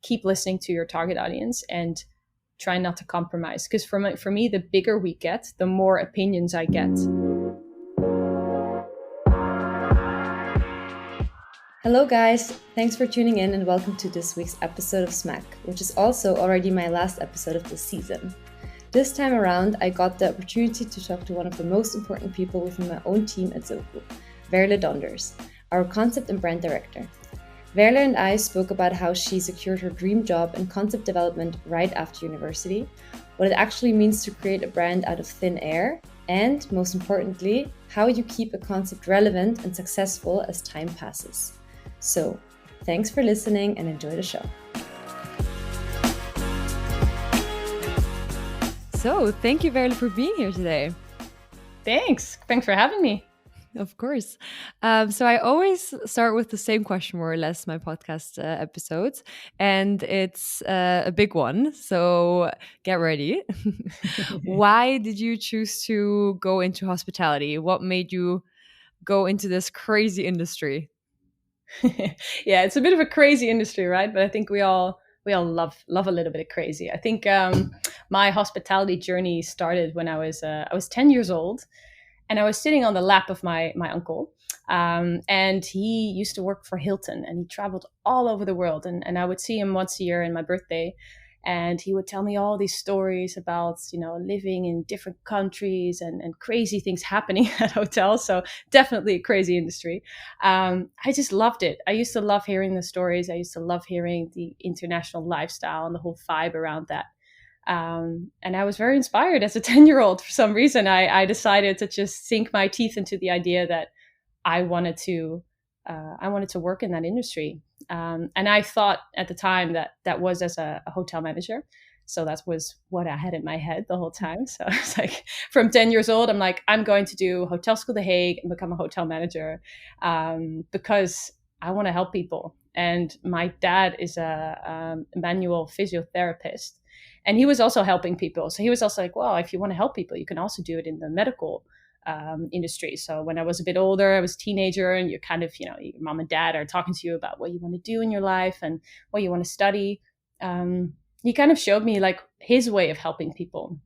keep listening to your target audience and try not to compromise. Because for me, the bigger we get, the more opinions I get. Hello guys, thanks for tuning in and welcome to this week's episode of SMACK, which is also already my last episode of this season. This time around, I got the opportunity to talk to one of the most important people within my own team at Zoku, Veerle Donders, our concept and brand director. Veerle and I spoke about how she secured her dream job in concept development right after university, what it actually means to create a brand out of thin air, and most importantly, how you keep a concept relevant and successful as time passes. So, thanks for listening and enjoy the show. So, thank you, Veerle, for being here today. Thanks for having me. Of course. So I always start with the same question, more or less, my podcast episodes, and it's a big one. So get ready. Why did you choose to go into hospitality? What made you go into this crazy industry? Yeah, it's a bit of a crazy industry, right? But I think we all love a little bit of crazy. I think my hospitality journey started when I was 10 years old, and I was sitting on the lap of my uncle, and he used to work for Hilton, and he traveled all over the world, and I would see him once a year in my birthday. And he would tell me all these stories about, living in different countries and crazy things happening at hotels. So definitely a crazy industry. I just loved it. I used to love hearing the stories. I used to love hearing the international lifestyle and the whole vibe around that. And I was very inspired as a 10-year-old. For some reason, I decided to just sink my teeth into the idea that I wanted to work in that industry. And I thought at the time that was as a hotel manager. So that was what I had in my head the whole time. So I was like, from 10 years old, I'm like, I'm going to do Hotel School The Hague and become a hotel manager, because I want to help people. And my dad is a manual physiotherapist, and he was also helping people. So he was also like, well, if you want to help people, you can also do it in the medical industry. So when I was a bit older, I was a teenager, and you're kind of, your mom and dad are talking to you about what you want to do in your life and what you want to study. He kind of showed me like his way of helping people.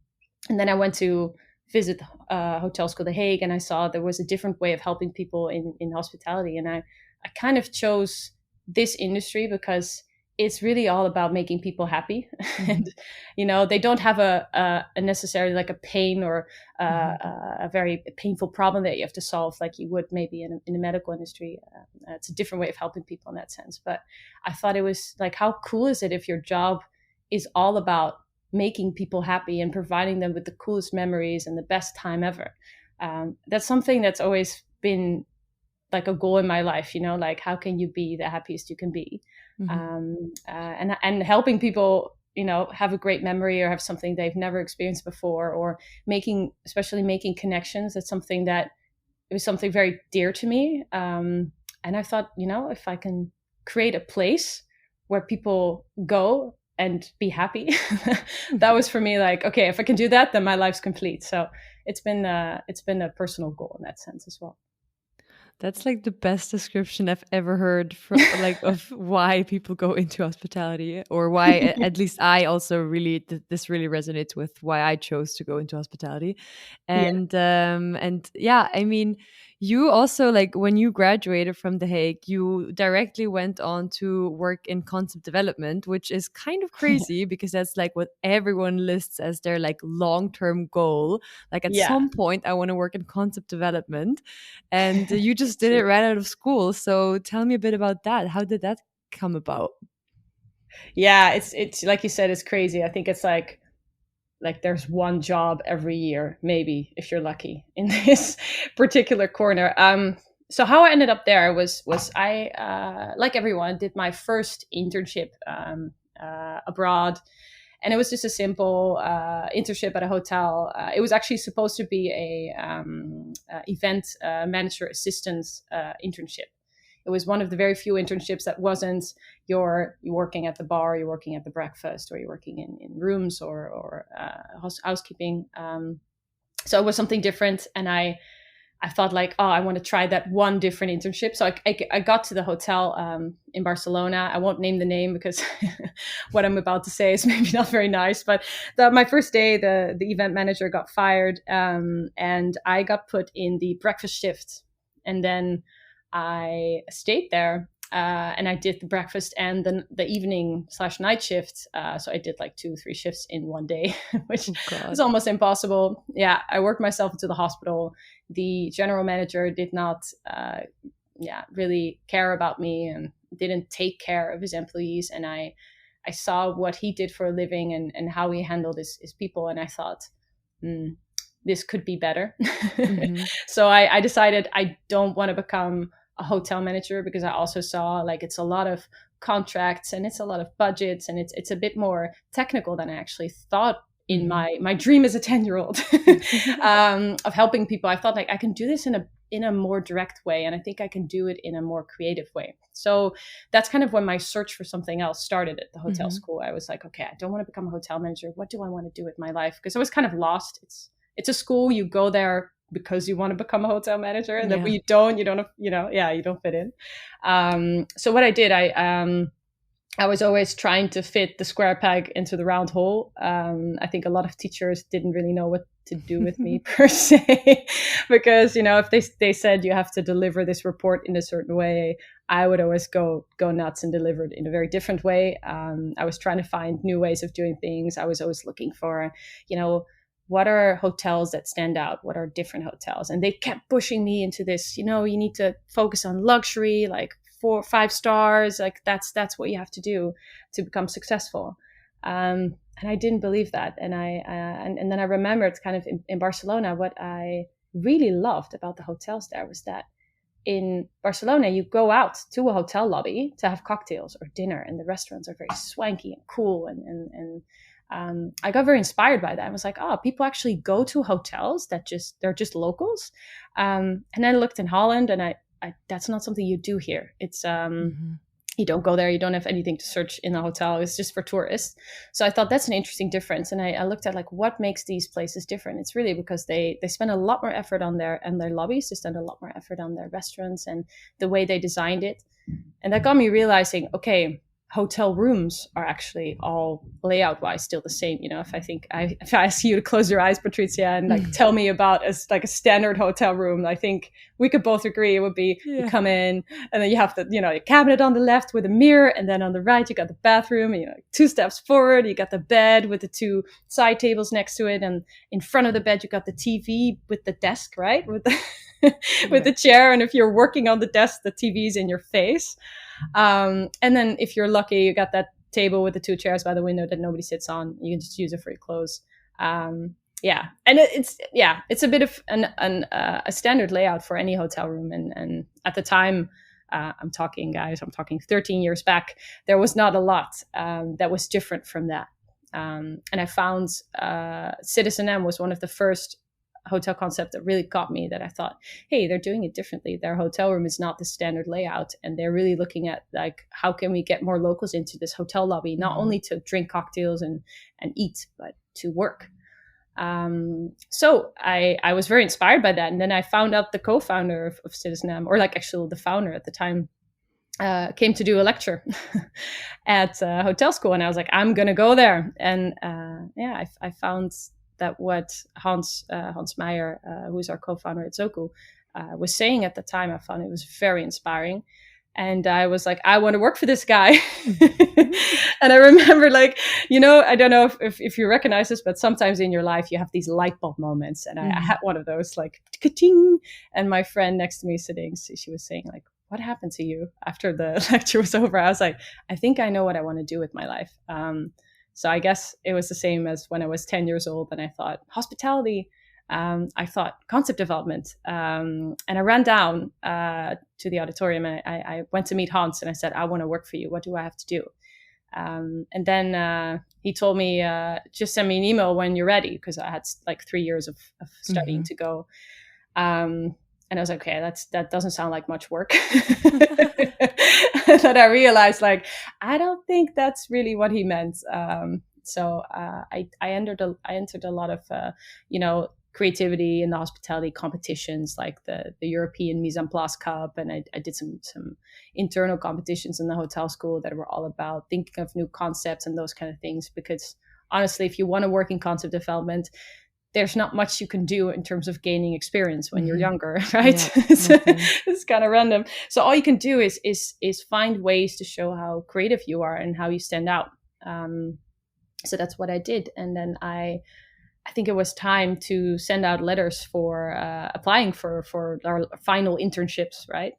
And then I went to visit Hotel School The Hague, and I saw there was a different way of helping people in hospitality. And I kind of chose this industry because it's really all about making people happy. And, they don't have a necessarily like a pain or a very painful problem that you have to solve like you would maybe in the medical industry. It's a different way of helping people in that sense. But I thought it was like, how cool is it if your job is all about making people happy and providing them with the coolest memories and the best time ever? That's something that's always been like a goal in my life, like how can you be the happiest you can be? And helping people, have a great memory or have something they've never experienced before, or especially making connections. That's something that it was something very dear to me. And I thought, if I can create a place where people go and be happy, that was for me like, okay, if I can do that, then my life's complete. So it's been a personal goal in that sense as well. That's like the best description I've ever heard of why people go into hospitality, or why at least I also really this really resonates with why I chose to go into hospitality. And I mean, you also, like, when you graduated from The Hague, you directly went on to work in concept development, which is kind of crazy because that's like what everyone lists as their like long-term goal. Like at some point I want to work in concept development, and you just did it right out of school. So tell me a bit about that. How did that come about? Yeah, it's like you said, it's crazy. I think it's like there's one job every year, maybe, if you're lucky, in this particular corner. So how I ended up there was I, like everyone, did my first internship abroad. And it was just a simple internship at a hotel. It was actually supposed to be a event manager assistant internship. It was one of the very few internships that wasn't you're working at the bar, you're working at the breakfast, or you're working in rooms or housekeeping. So it was something different. And I I thought like, oh, I want to try that one different internship. So I got to the hotel in Barcelona. I won't name the name because what I'm about to say is maybe not very nice. But my first day, the event manager got fired, and I got put in the breakfast shift. And then I stayed there. And I did the breakfast and the evening/night shift. So I did like 2-3 shifts in one day, which was almost impossible. Yeah, I worked myself into the hospital. The general manager did not, really care about me and didn't take care of his employees. And I saw what he did for a living and how he handled his people. And I thought, this could be better. Mm-hmm. So I decided I don't want to become a hotel manager, because I also saw like it's a lot of contracts and it's a lot of budgets and it's a bit more technical than I actually thought in my dream as a 10-year-old of helping people. I thought like I can do this in a more direct way, and I think I can do it in a more creative way. So that's kind of when my search for something else started at the hotel school. I was like, okay, I don't want to become a hotel manager. What do I want to do with my life? Because I was kind of lost. It's a school, you go there because you want to become a hotel manager, and then when you don't fit in. So what I did, I was always trying to fit the square peg into the round hole. I think a lot of teachers didn't really know what to do with me per se, because, if they said you have to deliver this report in a certain way, I would always go nuts and deliver it in a very different way. I was trying to find new ways of doing things. I was always looking for, what are hotels that stand out? What are different hotels? And they kept pushing me into this, you need to focus on luxury, like 4 or 5 stars. Like that's what you have to do to become successful. And I didn't believe that. And and then I remembered kind of in Barcelona, what I really loved about the hotels there was that in Barcelona, you go out to a hotel lobby to have cocktails or dinner, and the restaurants are very swanky and cool and I got very inspired by that. I was like, oh, people actually go to hotels they're just locals. And then I looked in Holland, and I that's not something you do here. It's you don't go there. You don't have anything to search in a hotel. It's just for tourists. So I thought that's an interesting difference. And I looked at like what makes these places different. It's really because they spend a lot more effort on their lobbies. They spend a lot more effort on their restaurants and the way they designed it. And that got me realizing, okay, hotel rooms are actually all layout wise still the same. If I ask you to close your eyes, Patricia, and like tell me about a standard hotel room, I think we could both agree it would be you come in and then you have the your cabinet on the left with a mirror, and then on the right you got the bathroom, and 2 steps forward you got the bed with the 2 side tables next to it, and in front of the bed you got the TV with the desk, right, with the with the chair, and if you're working on the desk, the TV's in your face. And then if you're lucky, you got that table with the 2 chairs by the window that nobody sits on. You can just use it for your clothes. And it's a bit of a standard layout for any hotel room. And at the time, I'm talking 13 years back, there was not a lot that was different from that. And I found Citizen M was one of the first hotel concept that really caught me, that I thought, hey, they're doing it differently. Their hotel room is not the standard layout, and they're really looking at like, how can we get more locals into this hotel lobby, not only to drink cocktails and eat, but to work. So I was very inspired by that. And then I found out the co-founder of Citizen M, or like actually the founder at the time, came to do a lecture at hotel school, and I was like, I'm gonna go there. And I found that what Hans Meyer, who's our co-founder at Zoku, was saying at the time, I found it was very inspiring. And I was like, I want to work for this guy. And I remember, like, I don't know if you recognize this, but sometimes in your life you have these light bulb moments. And I had one of those, like, ka-ting. And my friend next to me sitting, she was saying, like, what happened to you after the lecture was over? I was like, I think I know what I want to do with my life. So I guess it was the same as when I was 10 years old, and I thought hospitality. I thought concept development. And I ran down to the auditorium, and I went to meet Hans, and I said, I want to work for you. What do I have to do? And then he told me, just send me an email when you're ready, because I had like 3 years of studying to go. And I was like, okay, that doesn't sound like much work. But I realized, like, I don't think that's really what he meant. So I entered a lot of, creativity in the hospitality competitions, like the European Mise en Place Cup, and I did some internal competitions in the hotel school that were all about thinking of new concepts and those kind of things. Because honestly, if you want to work in concept development, there's not much you can do in terms of gaining experience when you're younger, right? Yeah, okay. It's kind of random. So all you can do is find ways to show how creative you are and how you stand out. So that's what I did, and then I think it was time to send out letters for applying for our final internships, right?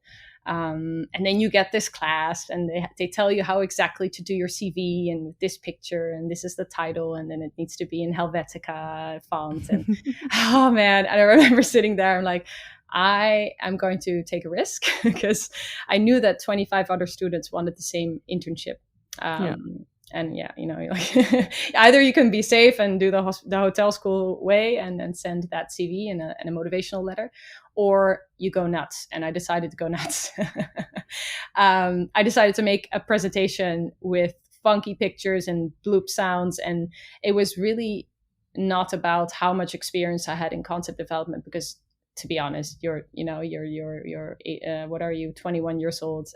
And then you get this class, and they tell you how exactly to do your CV, and this picture, and this is the title, and then it needs to be in Helvetica font. And oh man, and I remember sitting there, I'm like, I am going to take a risk because I knew that 25 other students wanted the same internship. And yeah, like, either you can be safe and do the hotel school way and send that CV and a motivational letter, or you go nuts. And I decided to go nuts. I decided to make a presentation with funky pictures and bloop sounds, and it was really not about how much experience I had in concept development, because to be honest, you're what are you, 21 years old?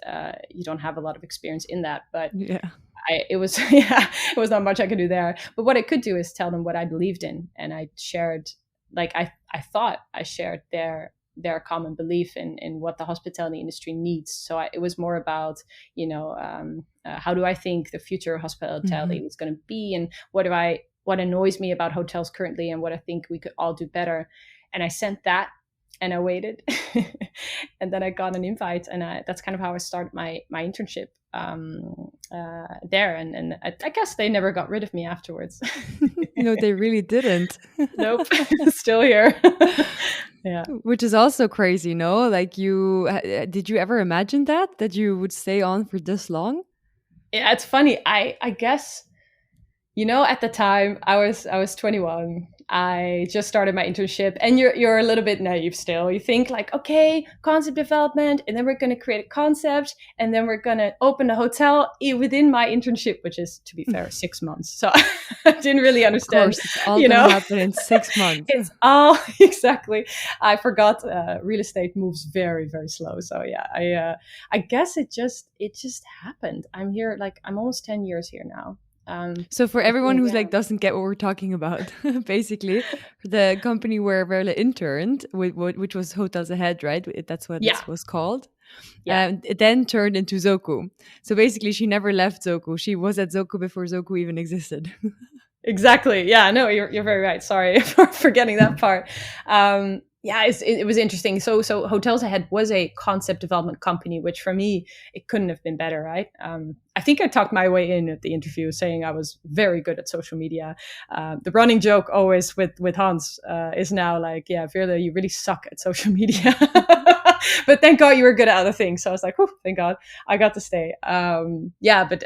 You don't have a lot of experience in that, but it was not much I could do there. But what I could do is tell them what I believed in, and I shared, like I thought I shared their common belief in what the hospitality industry needs. So it was more about how do I think the future of hospitality is going to be, and what annoys me about hotels currently, and what I think we could all do better. And I sent that, and I waited, and then I got an invite, and that's kind of how I started my internship there. And I guess they never got rid of me afterwards. No, they really didn't. Nope, still here. Yeah, which is also crazy, no? Like, did you ever imagine that you would stay on for this long? Yeah, it's funny. I guess, at the time I was 21. I just started my internship, and you're a little bit naive still. You think like, okay, concept development, and then we're going to create a concept, and then we're going to open a hotel within my internship, which is, to be fair, 6 months. So I didn't really understand. Of course, it's all going to happen in 6 months. It's all exactly. I forgot real estate moves very, very slow. So yeah, I guess it just happened. I'm here, like, I'm almost 10 years here now. So for everyone who's like doesn't get what we're talking about, basically, the company where Veerle interned, which was Hotels Ahead, right? That's what it was called. Yeah. It then turned into Zoku. So basically, she never left Zoku. She was at Zoku before Zoku even existed. Exactly. Yeah. No, you're very right. Sorry for forgetting that part. It was interesting. So Hotels Ahead was a concept development company, which for me, it couldn't have been better, right? I think I talked my way in at the interview, saying I was very good at social media. The running joke always with Hans is now like, yeah, Veerle, you really suck at social media. But thank God you were good at other things. So I was like, oh, thank God I got to stay. But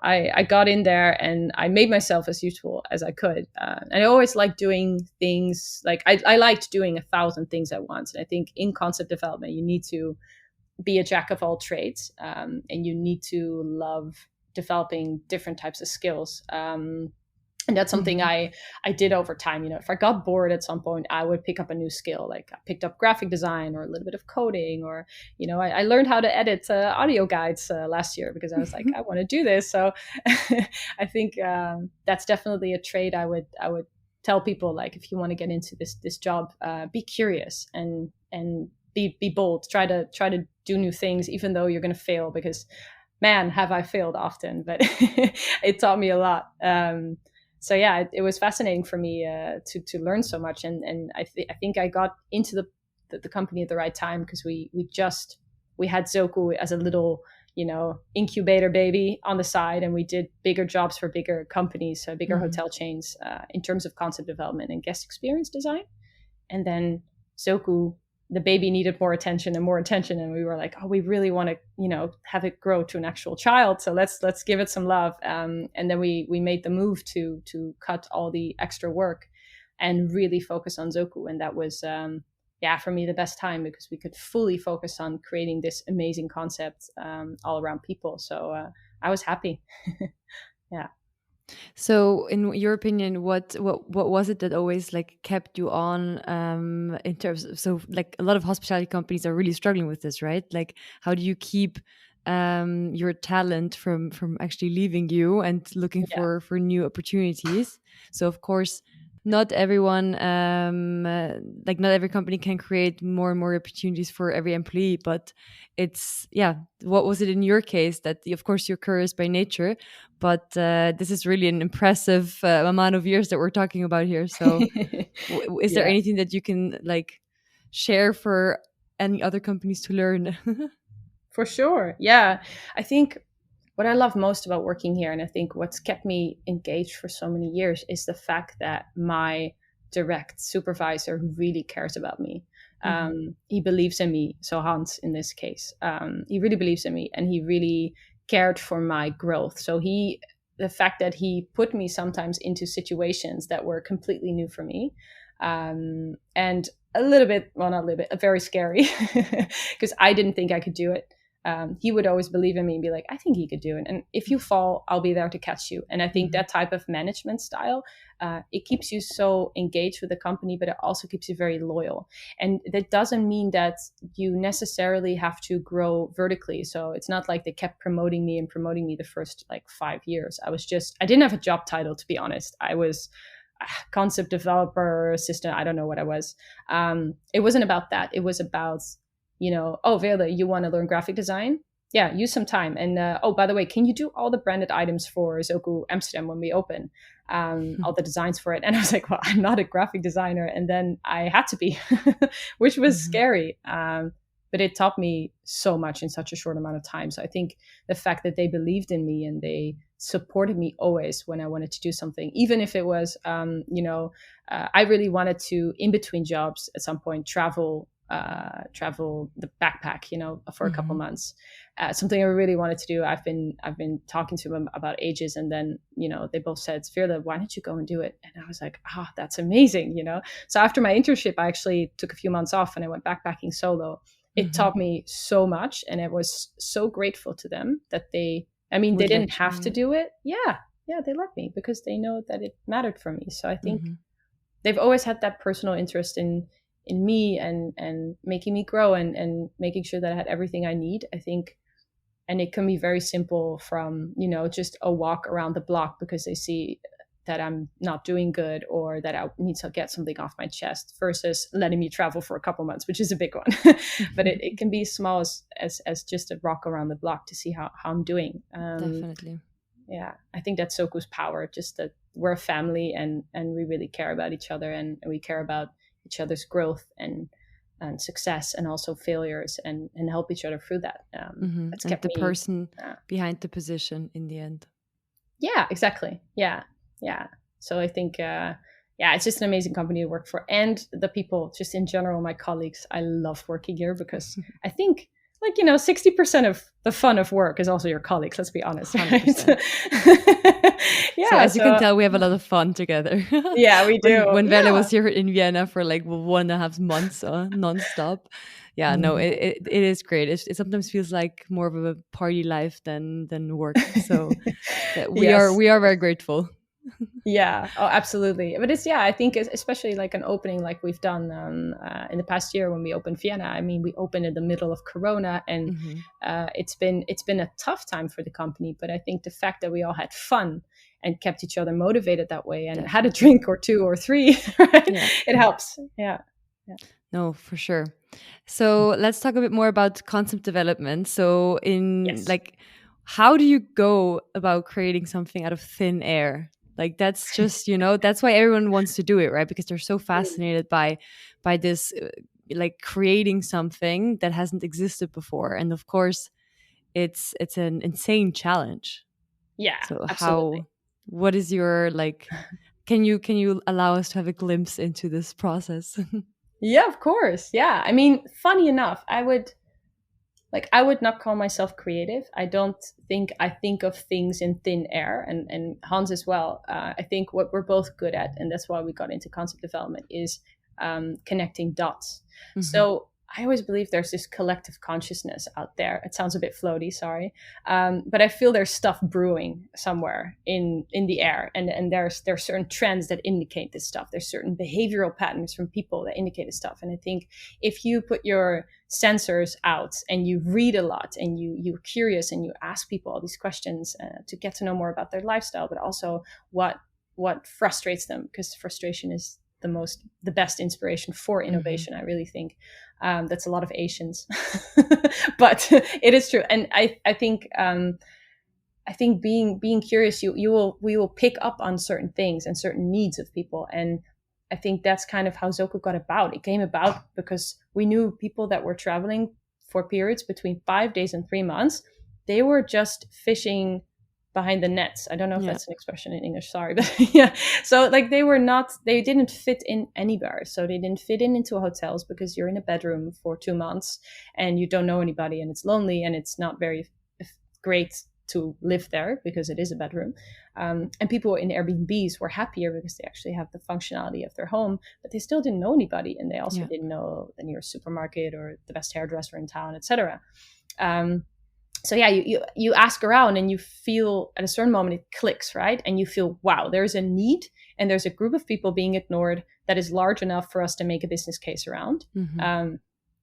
I got in there and I made myself as useful as I could. And I always liked doing things, like I liked doing 1,000 things at once. And I think in concept development, you need to be a jack of all trades, and you need to love developing different types of skills. And that's something I did over time. If I got bored at some point, I would pick up a new skill. Like I picked up graphic design or a little bit of coding, or, I learned how to edit audio guides last year because I was like, I want to do this. So I think that's definitely a trait I would tell people. Like, if you want to get into this job, be curious and be bold. Try to do new things, even though you're going to fail, because man, have I failed often, but it taught me a lot. So yeah, it was fascinating for me to learn so much, and I think I got into the company at the right time, because we had Zoku as a little incubator baby on the side, and we did bigger jobs for bigger companies, so bigger hotel chains, in terms of concept development and guest experience design. And then Zoku, the baby needed more attention, and we were like, oh, we really want to have it grow to an actual child, so let's give it some love. And then we made the move to cut all the extra work and really focus on Zoku. And that was for me the best time, because we could fully focus on creating this amazing concept all around people. So I was happy. Yeah. So, in your opinion, what was it that always like kept you on in terms of, so like a lot of hospitality companies are really struggling with this, right? Like, how do you keep your talent from actually leaving you and looking Yeah. for new opportunities? So, of course, not everyone like not every company can create more and more opportunities for every employee, but it's, yeah, what was it in your case that, of course, you're curious by nature, but this is really an impressive amount of years that we're talking about here. So is there Yeah. anything that you can like share for any other companies to learn? For sure. Yeah. I think what I love most about working here, and I think what's kept me engaged for so many years, is the fact that my direct supervisor really cares about me. Mm-hmm. He believes in me. So Hans, in this case, he really believes in me, and he really cared for my growth. So the fact that he put me sometimes into situations that were completely new for me, and a little bit, well, not a little bit, very scary, because I didn't think I could do it. He would always believe in me and be like, I think he could do it. And if you fall, I'll be there to catch you. And I think that type of management style, it keeps you so engaged with the company, but it also keeps you very loyal. And that doesn't mean that you necessarily have to grow vertically. So it's not like they kept promoting me the first like 5 years. I didn't have a job title, to be honest. I was concept developer, assistant. I don't know what I was. It wasn't about that. It was about, oh, Veerle, you want to learn graphic design? Yeah, use some time. And oh, by the way, can you do all the branded items for Zoku Amsterdam when we open? All the designs for it. And I was like, well, I'm not a graphic designer. And then I had to be, which was scary. But it taught me so much in such a short amount of time. So I think the fact that they believed in me and they supported me always when I wanted to do something, even if it was, I really wanted to, in between jobs at some point, travel the backpack, for a couple months. Something I really wanted to do. I've been talking to them about ages, and then they both said, Veerle, why don't you go and do it? And I was like, that's amazing. So after my internship, I actually took a few months off and I went backpacking solo. It taught me so much, and I was so grateful to them that they didn't have to do it. Yeah, they let me because they know that it mattered for me. So I think they've always had that personal interest in me and making me grow and making sure that I had everything I need, I think. And it can be very simple, from, just a walk around the block because they see that I'm not doing good or that I need to get something off my chest, versus letting me travel for a couple months, which is a big one. But it can be small as just a walk around the block to see how I'm doing. Definitely. Yeah, I think that's Soku's power, just that we're a family and we really care about each other, and we care about each other's growth and success, and also failures, and help each other through that. That's and kept the me, person behind the position in the end. Yeah, exactly. Yeah. So I think, it's just an amazing company to work for, and the people, just in general, my colleagues. I love working here because I think, 60% of the fun of work is also your colleagues. Let's be honest. Right? Yeah. So as you can tell, we have a lot of fun together. Yeah, we do. When Veerle was here in Vienna for like 1.5 months nonstop. Yeah, no, it is great. It sometimes feels like more of a party life than work. So we are very grateful. Yeah, oh, absolutely. But I think especially like an opening like we've done in the past year when we opened Vienna. I mean, we opened in the middle of Corona, and it's been a tough time for the company. But I think the fact that we all had fun and kept each other motivated that way, and had a drink or 2 or 3, right? Yeah. It helps. Yeah. No, for sure. So let's talk a bit more about concept development. So how do you go about creating something out of thin air? Like, that's just, that's why everyone wants to do it, right? Because they're so fascinated by this, like creating something that hasn't existed before. And of course, it's an insane challenge. Yeah. So absolutely. what is your, like, can you allow us to have a glimpse into this process? Yeah, of course. Yeah. I mean, funny enough, I would not call myself creative. I don't think I think of things in thin air, and Hans as well. I think what we're both good at, and that's why we got into concept development, is connecting dots. So I always believe there's this collective consciousness out there. It sounds a bit floaty, sorry, but I feel there's stuff brewing somewhere in the air, and there's certain trends that indicate this stuff. There's certain behavioral patterns from people that indicate this stuff, and I think if you put your sensors out and you read a lot and you're curious and you ask people all these questions to get to know more about their lifestyle, but also what frustrates them, because frustration is the best inspiration for innovation. I really think that's a lot of Asians, but it is true. And I think being curious, we will pick up on certain things and certain needs of people. And I think that's kind of how Zoku got about. It came about because we knew people that were traveling for periods between 5 days and 3 months. They were just fishing behind the nets. I don't know if that's an expression in English, sorry, but yeah. So like they didn't fit in anywhere. So they didn't fit into hotels because you're in a bedroom for 2 months and you don't know anybody and it's lonely and it's not very great to live there because it is a bedroom. And people in Airbnbs were happier because they actually have the functionality of their home, but they still didn't know anybody. And they also didn't know the nearest supermarket or the best hairdresser in town, etc. So yeah, you ask around and you feel at a certain moment it clicks, right? And you feel, wow, there's a need and there's a group of people being ignored that is large enough for us to make a business case around.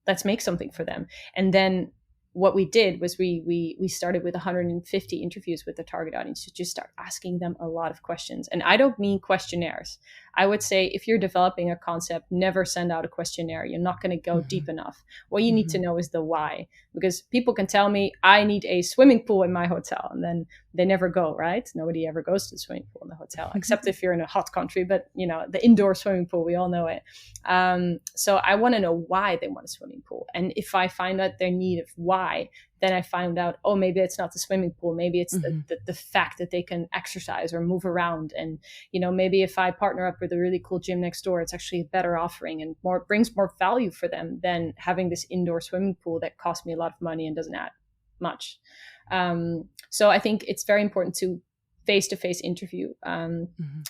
Let's make something for them. And then what we did was we started with 150 interviews with the target audience to just start asking them a lot of questions. And I don't mean questionnaires. I would say if you're developing a concept, never send out a questionnaire. You're not going to go deep enough. What you need to know is the why, because people can tell me I need a swimming pool in my hotel, and then they never go, right? Nobody ever goes to the swimming pool in the hotel, except if you're in a hot country, but you know, the indoor swimming pool, we all know it. So I want to know why they want a swimming pool. And if I find out their need of why, then I found out, oh, maybe it's not the swimming pool. Maybe it's the fact that they can exercise or move around. And, you know, maybe if I partner up with a really cool gym next door, it's actually a better offering and brings more value for them than having this indoor swimming pool that costs me a lot of money and doesn't add much. So I think it's very important to face-to-face interview,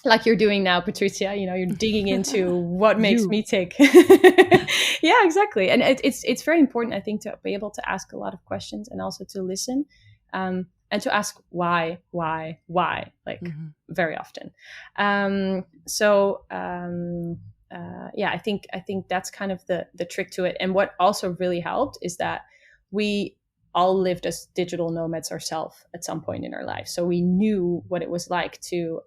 like you're doing now, Patricia. You know, you're digging into what makes me tick. Yeah, exactly. And it's very important, I think, to be able to ask a lot of questions and also to listen, and to ask why, like very often. Yeah, I think that's kind of the trick to it. And what also really helped is that we all lived as digital nomads ourselves at some point in our life. So we knew what it was like to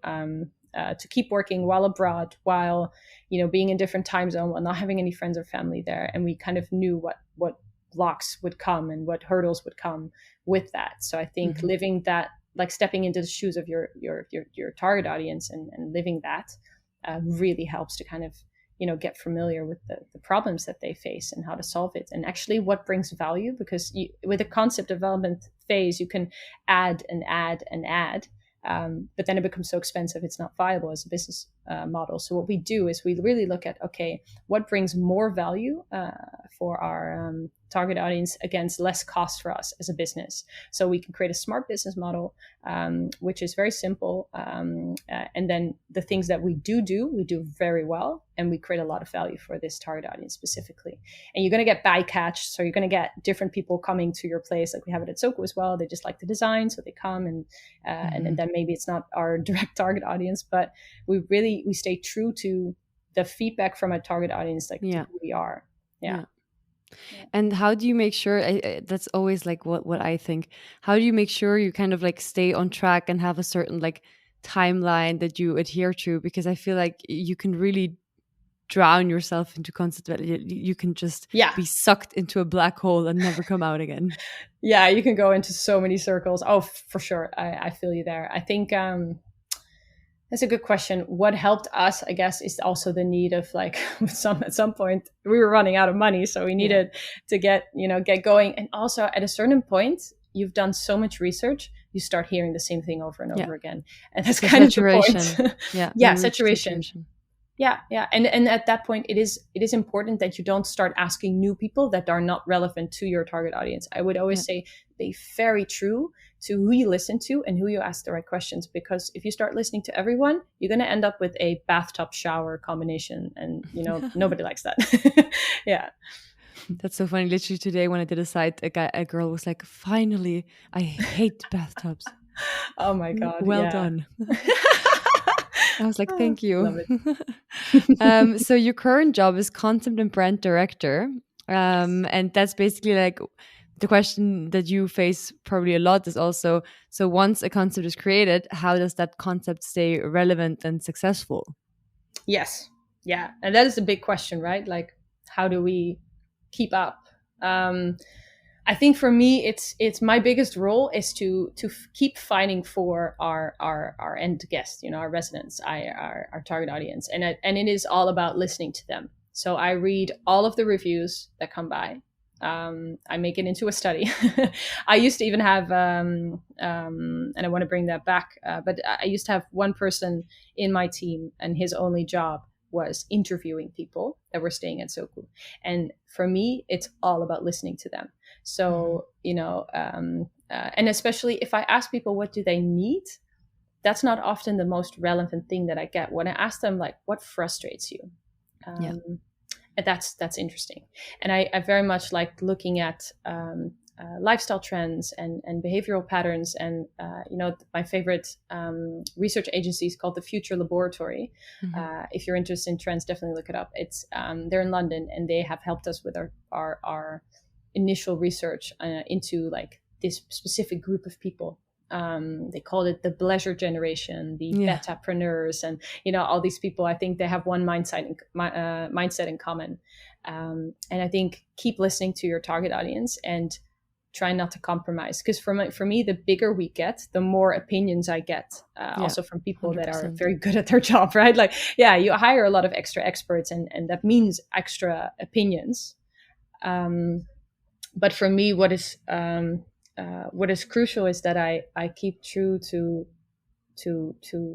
keep working while abroad, while, you know, being in different time zone, while not having any friends or family there. And we kind of knew what blocks would come and what hurdles would come with that. So I think living that, like stepping into the shoes of your target audience and living that really helps to kind of, you know, get familiar with the problems that they face and how to solve it, and actually what brings value. Because with a concept development phase, you can add and add and add, but then it becomes so expensive it's not viable as a business model. So what we do is we really look at, okay, what brings more value for our target audience against less cost for us as a business. So we can create a smart business model, which is very simple. And then the things that we do very well, and we create a lot of value for this target audience specifically. And you're going to get bycatch. So you're going to get different people coming to your place, like we have it at Zoku as well. They just like the design, so they come, and then maybe it's not our direct target audience, but we stay true to the feedback from a target audience, like who we are. Yeah. And how do you make sure, that's always like what I think, how do you make sure you kind of like stay on track and have a certain like timeline that you adhere to? Because I feel like you can really drown yourself into concept. You can just be sucked into a black hole and never come out again. Yeah, you can go into so many circles. Oh, for sure. I feel you there. I think that's a good question. What helped us, I guess, is also the need of like at some point we were running out of money, so we needed to get going. And also at a certain point, you've done so much research, you start hearing the same thing over and over again, and that's kind of the point. Saturation. Yeah. And at that point, it is important that you don't start asking new people that are not relevant to your target audience. I would always say be very true to who you listen to and who you ask the right questions, because if you start listening to everyone, you're going to end up with a bathtub shower combination, and nobody likes that. Yeah. That's so funny. Literally today when I did a site, a girl was like, finally, I hate bathtubs. Oh my God. Well Yeah. done. I was like, Oh, thank you. love it. So your current job is content and brand director. Yes. And that's basically like the question that you face probably a lot is also, so once a concept is created, how does that concept stay relevant and successful? Yes. Yeah. And that is a big question, right? Like, how do we keep up? Um, I think for me, it's my biggest role is to keep fighting for our end guests, our residents, our target audience, and it is all about listening to them. So I read all of the reviews that come by. I make it into a study. I used to even have, and I want to bring that back, but I used to have one person in my team, and his only job was interviewing people that were staying at Zoku. And for me, it's all about listening to them. So, and especially if I ask people what do they need, that's not often the most relevant thing that I get. When I ask them, like, what frustrates you? Yeah. And that's interesting. And I very much like looking at lifestyle trends and behavioral patterns. And, my favorite research agency is called the Future Laboratory. If you're interested in trends, definitely look it up. It's they're in London, and they have helped us with our initial research into like this specific group of people. They called it the pleasure generation, the betapreneurs, and all these people. I think they have one mindset in common, and I think keep listening to your target audience and try not to compromise. Because for me, the bigger we get, the more opinions I get, also from people 100%. That are very good at their job, right? Like, yeah, you hire a lot of extra experts, and that means extra opinions. But for me, what is crucial is that I keep true to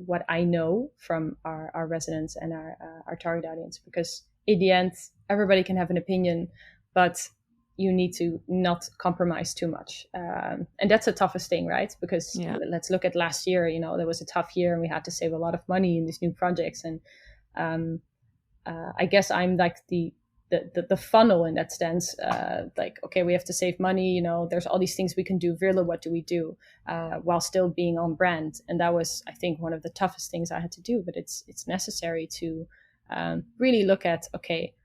what I know from our residents and our target audience, because in the end, everybody can have an opinion, but you need to not compromise too much, and that's the toughest thing, right? Because let's look at last year. There was a tough year, and we had to save a lot of money in these new projects, and I guess I'm like the funnel in that sense. Like, okay, we have to save money. There's all these things we can do. Veerle, what do we do while still being on brand? And that was, I think, one of the toughest things I had to do. But it's necessary to really look at, okay,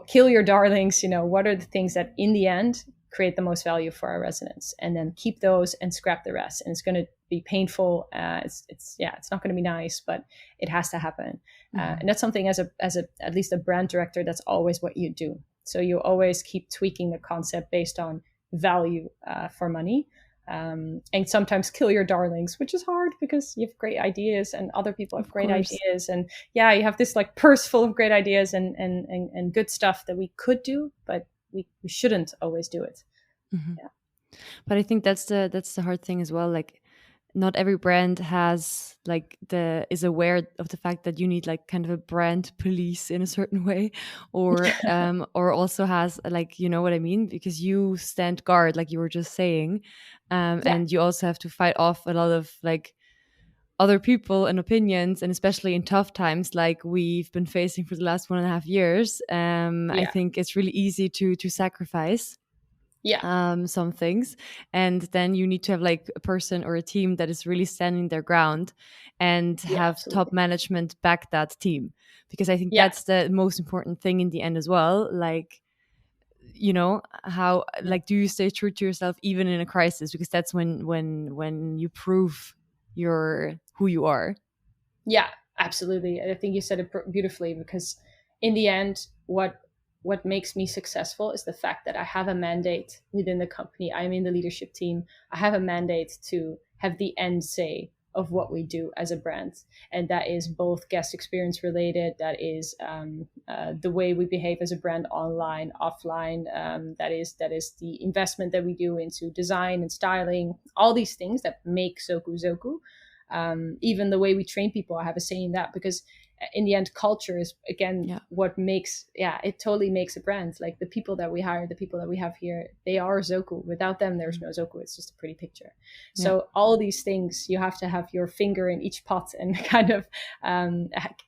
kill your darlings. What are the things that in the end create the most value for our residents, and then keep those and scrap the rest. And it's going to be painful. It's not going to be nice, but it has to happen. And that's something as at least a brand director, that's always what you do. So you always keep tweaking the concept based on value for money, and sometimes kill your darlings, which is hard because you have great ideas and other people have great ideas, and you have this like purse full of great ideas and good stuff that we could do, but we shouldn't always do it. But I think that's the hard thing as well. Like, not every brand has is aware of the fact that you need like kind of a brand police in a certain way, or or also has like, you know what I mean, because you stand guard, like you were just saying, and you also have to fight off a lot of like other people and opinions, and especially in tough times like we've been facing for the last 1.5 years. I think it's really easy to sacrifice some things, and then you need to have like a person or a team that is really standing their ground, and have top management back that team, because I think that's the most important thing in the end as well. Like, how like, do you stay true to yourself even in a crisis, because that's when you prove who you are. Yeah, absolutely. I think you said it beautifully, because in the end, what makes me successful is the fact that I have a mandate within the company. I'm in the leadership team. I have a mandate to have the end say of what we do as a brand. And that is both guest experience related. That is the way we behave as a brand online, offline. That is the investment that we do into design and styling, all these things that make Zoku Zoku. Even the way we train people, I have a say in that, because in the end, culture is again what makes it totally makes a brand. Like the people that we hire, the people that we have here, they are Zoku. Without them, there's no Zoku. It's just a pretty picture. So all these things, you have to have your finger in each pot and kind of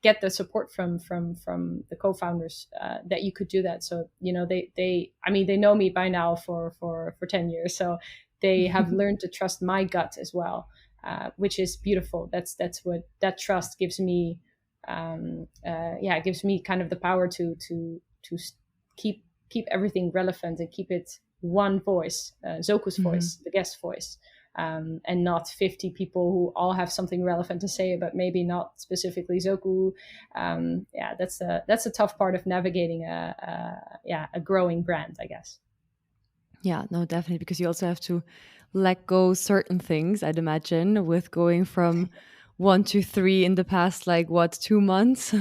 get the support from the co-founders that you could do that. So they know me by now for 10 years, so they have learned to trust my gut as well, which is beautiful. That's what that trust gives me. It gives me kind of the power to keep everything relevant and keep it one voice, Zoku's voice, the guest voice, and not 50 people who all have something relevant to say, but maybe not specifically Zoku. That's a tough part of navigating a growing brand, I guess. Yeah, no, definitely, because you also have to let go certain things, I'd imagine, with going from 1 to 3 in the past, 2 months.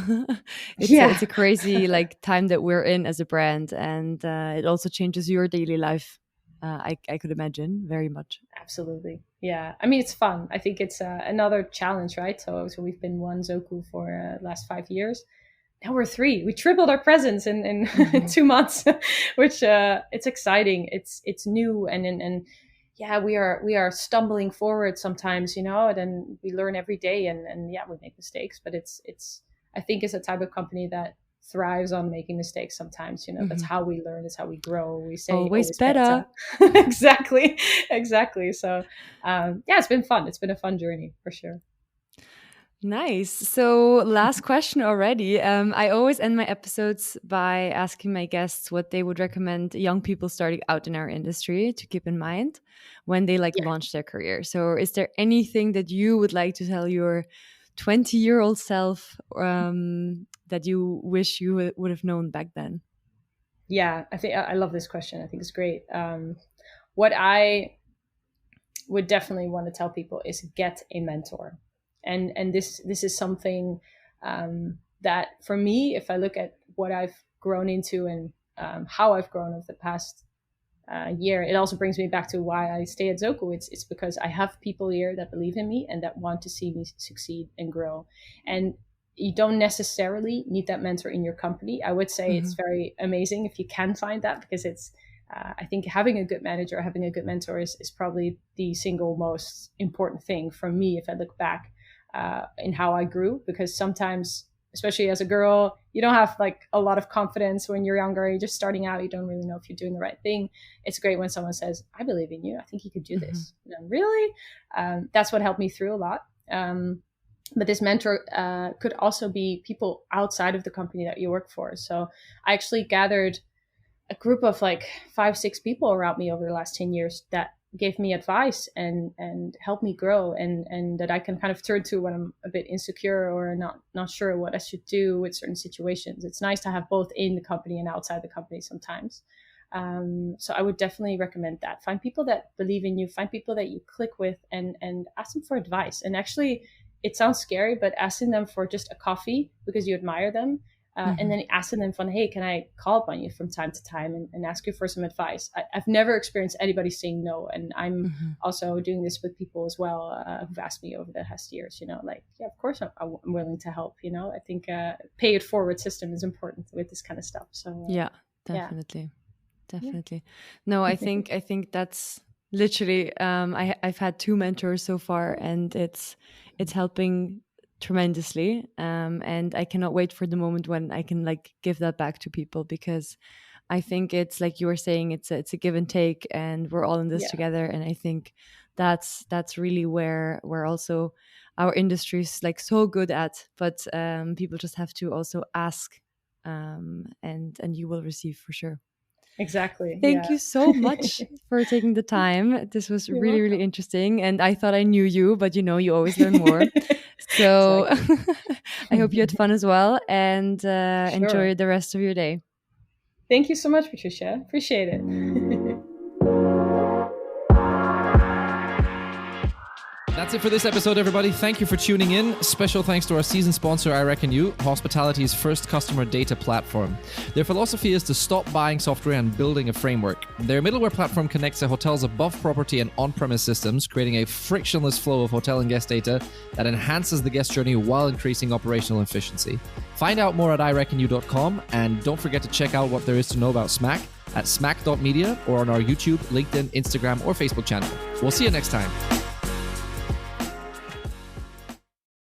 It's a crazy time that we're in as a brand, and it also changes your daily life. I could imagine very much. Absolutely. Yeah. I mean, it's fun. I think it's another challenge, right? So we've been one Zoku for the last 5 years. Now we're 3. We tripled our presence in 2 months, which it's exciting. It's new and we are stumbling forward sometimes, and then we learn every day and we make mistakes, but it's I think it's a type of company that thrives on making mistakes sometimes. That's how we learn, that's how we grow. We say always better. Exactly. So it's been fun. It's been a fun journey for sure. Nice. So last question already. I always end my episodes by asking my guests what they would recommend young people starting out in our industry to keep in mind when they launch their career. So is there anything that you would like to tell your 20-year-old self that you wish you would have known back then? Yeah, I think I love this question. I think it's great. What I would definitely want to tell people is get a mentor. And this is something that for me, if I look at what I've grown into and how I've grown over the past year, it also brings me back to why I stay at Zoku. It's because I have people here that believe in me and that want to see me succeed and grow. And you don't necessarily need that mentor in your company. I would say it's very amazing if you can find that, because it's I think having a good manager, having a good mentor is probably the single most important thing for me if I look back in how I grew. Because sometimes, especially as a girl, you don't have a lot of confidence when you're younger. You're just starting out. You don't really know if you're doing the right thing. It's great when someone says, I believe in you. I think you could do this. Really? That's what helped me through a lot. But this mentor could also be people outside of the company that you work for. So I actually gathered a group of 5-6 people around me over the last 10 years that gave me advice and helped me grow and that I can kind of turn to when I'm a bit insecure or not sure what I should do with certain situations. It's nice to have both in the company and outside the company sometimes. So I would definitely recommend that. Find people that believe in you, find people that you click with and ask them for advice. And actually, it sounds scary, but asking them for just a coffee because you admire them, and then asking them hey, can I call upon you from time to time and ask you for some advice? I've never experienced anybody saying no. And I'm also doing this with people as well who've asked me over the past years, of course I'm willing to help. I think pay it forward system is important with this kind of stuff. So yeah, definitely. Definitely. No, I think that's literally I've had 2 mentors so far, and it's helping tremendously, and I cannot wait for the moment when I can give that back to people, because I think it's like you were saying, it's a give and take, and we're all in this together. And I think that's really where also our industry is so good at, but people just have to also ask, and you will receive for sure. Exactly. Thank you so much for taking the time. This was really, really interesting. And I thought I knew you, but you always learn more. So I hope you had fun as well, and enjoy the rest of your day. Thank you so much, Patricia. Appreciate it. That's it for this episode, everybody. Thank you for tuning in. Special thanks to our season sponsor, I Reckon You, hospitality's first customer data platform. Their philosophy is to stop buying software and building a framework. Their middleware platform connects a hotel's above property and on-premise systems, creating a frictionless flow of hotel and guest data that enhances the guest journey while increasing operational efficiency. Find out more at ireckonu.com, and don't forget to check out what there is to know about SMACK at smack.media or on our YouTube, LinkedIn, Instagram, or Facebook channel. We'll see you next time.